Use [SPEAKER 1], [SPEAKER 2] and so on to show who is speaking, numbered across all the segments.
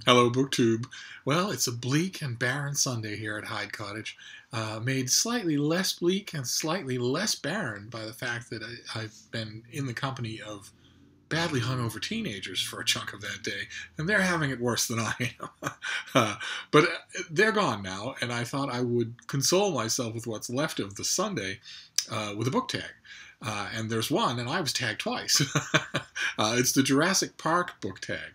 [SPEAKER 1] Hello, BookTube. Well, it's a bleak and barren Sunday here at Hyde Cottage, made slightly less bleak and slightly less barren by the fact that I've been in the company of badly hungover teenagers for a chunk of that day, and they're having it worse than I am. But they're gone now, and I thought I would console myself with what's left of the Sunday with a book tag. And there's one, and I was tagged twice. It's the Jurassic Park book tag.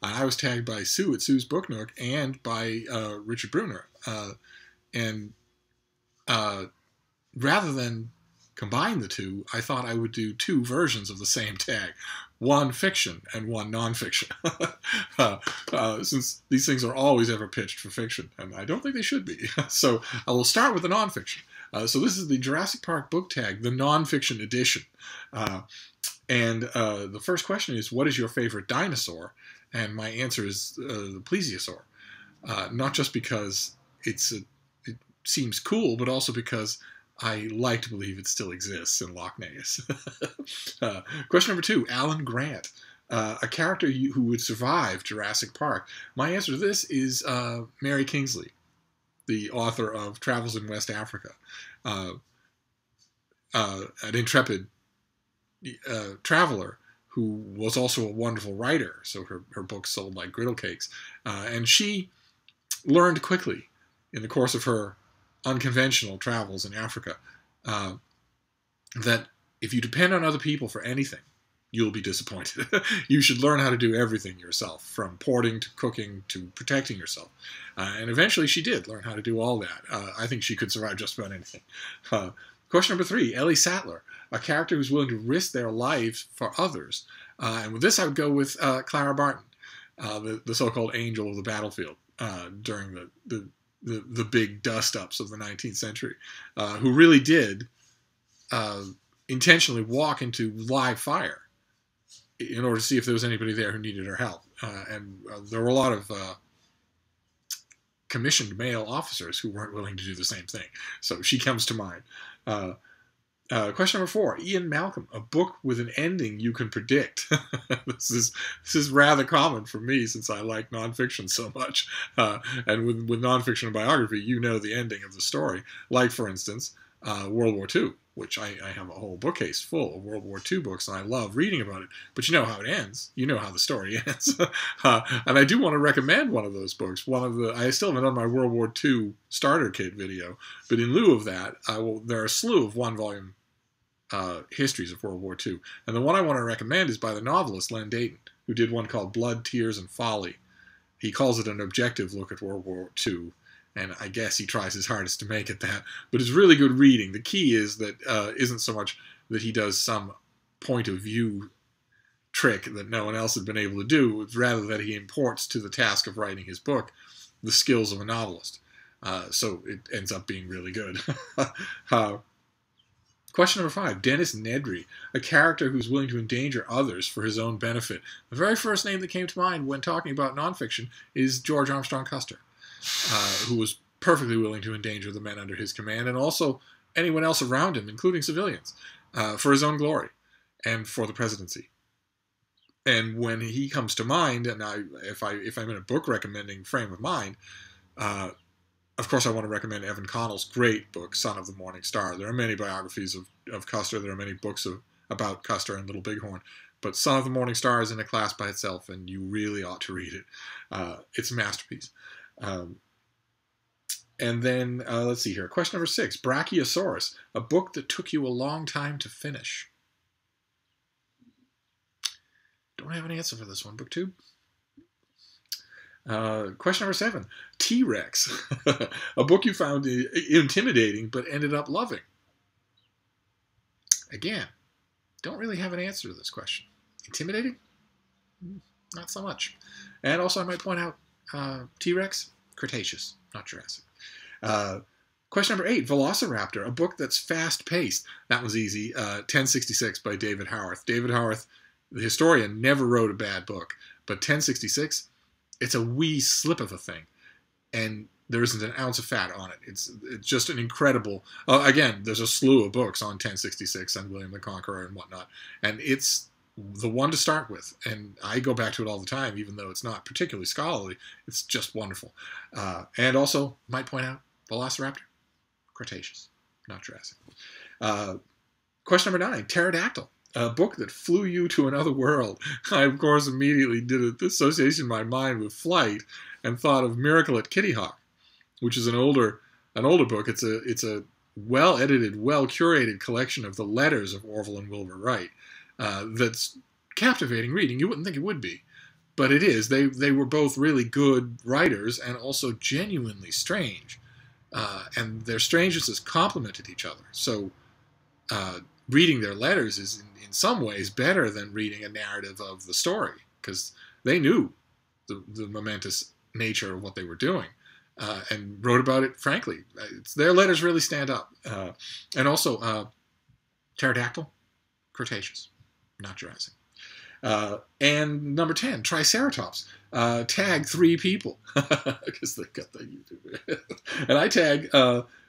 [SPEAKER 1] I was tagged by Sue at Sue's Book Nook and by Richard Bruner. And rather than combine the two, I thought I would do two versions of the same tag. One fiction and one nonfiction. Since these things are always ever pitched for fiction, and I don't think they should be. So I will start with the nonfiction. So this is the Jurassic Park book tag, the nonfiction edition. And the first question is, what is your favorite dinosaur? And my answer is the plesiosaur. Not just because it seems cool, but also because I like to believe it still exists in Loch Ness. Question number 2, Alan Grant. A character who would survive Jurassic Park. My answer to this is Mary Kingsley, the author of Travels in West Africa. An intrepid traveler who was also a wonderful writer, so her books sold like griddle cakes. And she learned quickly in the course of her unconventional travels in Africa that if you depend on other people for anything, you'll be disappointed. You should learn how to do everything yourself, from porting to cooking to protecting yourself. And eventually she did learn how to do all that. I think she could survive just about anything. Question number 3, Ellie Sattler, a character who's willing to risk their life for others. And with this, I would go with Clara Barton, the so-called angel of the battlefield during the big dust-ups of the 19th century, who really did intentionally walk into live fire in order to see if there was anybody there who needed her help. And there were a lot of commissioned male officers who weren't willing to do the same thing. So she comes to mind. Question number 4, Ian Malcolm, a book with an ending you can predict. This is rather common for me since I like nonfiction so much. And with nonfiction and biography, you know the ending of the story. Like, for instance, World War II, which I have a whole bookcase full of World War II books, and I love reading about it. But you know how it ends. You know how the story ends. And I do want to recommend one of those books. I still haven't done my World War II starter kit video, but in lieu of that, there are a slew of one-volume histories of World War II. And the one I want to recommend is by the novelist Len Deighton, who did one called Blood, Tears, and Folly. He calls it an objective look at World War II. And I guess he tries his hardest to make it that. But it's really good reading. The key is that isn't so much that he does some point of view trick that no one else had been able to do. It's rather that he imports to the task of writing his book the skills of a novelist. So it ends up being really good. Question number 5, Dennis Nedry, a character who's willing to endanger others for his own benefit. The very first name that came to mind when talking about nonfiction is George Armstrong Custer. Who was perfectly willing to endanger the men under his command and also anyone else around him, including civilians, for his own glory and for the presidency. And when he comes to mind, and if I'm in a book recommending frame of mind, of course I want to recommend Evan Connell's great book, Son of the Morning Star. There are many biographies of Custer. There are many books about Custer and Little Bighorn. But Son of the Morning Star is in a class by itself, and you really ought to read it. It's a masterpiece. And then, let's see here. Question number 6, Brachiosaurus, a book that took you a long time to finish. Don't have an answer for this one, BookTube. Question number 7, T-Rex, a book you found intimidating but ended up loving. Again, don't really have an answer to this question. Intimidating? Not so much. And also I might point out, T-Rex, Cretaceous, not Jurassic. Question number 8, Velociraptor, a book that's fast-paced. That was easy. 1066 by David Howarth. David Howarth, the historian, never wrote a bad book. But 1066, it's a wee slip of a thing. And there isn't an ounce of fat on it. It's just an incredible... again, there's a slew of books on 1066 and William the Conqueror and whatnot. And it's the one to start with, and I go back to it all the time, even though it's not particularly scholarly. It's just wonderful. And also, might point out, Velociraptor, Cretaceous, not Jurassic. Question number 9, Pterodactyl, a book that flew you to another world. I, of course, immediately did an association in my mind with Flight and thought of Miracle at Kitty Hawk, which is an older book. It's a well-edited, well-curated collection of the letters of Orville and Wilbur Wright. That's captivating reading. You wouldn't think it would be, but it is. They were both really good writers and also genuinely strange, and their strangenesses complemented each other. So reading their letters is in some ways better than reading a narrative of the story, because they knew the momentous nature of what they were doing, and wrote about it frankly. Their letters really stand up. And also Pterodactyl, Cretaceous, not Jurassic. And number 10, Triceratops. Tag 3 people, because they've got the YouTube. And I tag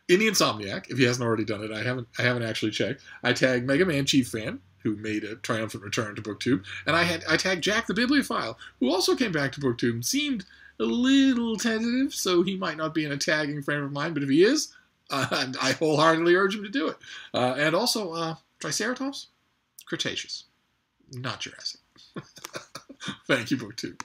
[SPEAKER 1] in the Insomniac, if he hasn't already done it. I haven't actually checked. I tag MegaManChiefFan, who made a triumphant return to BookTube, and I tagged Jack the Bibliophile, who also came back to BookTube and seemed a little tentative, so he might not be in a tagging frame of mind, but if he is, I wholeheartedly urge him to do it. And also, Triceratops, Cretaceous, not Jurassic. Thank you, BookTube.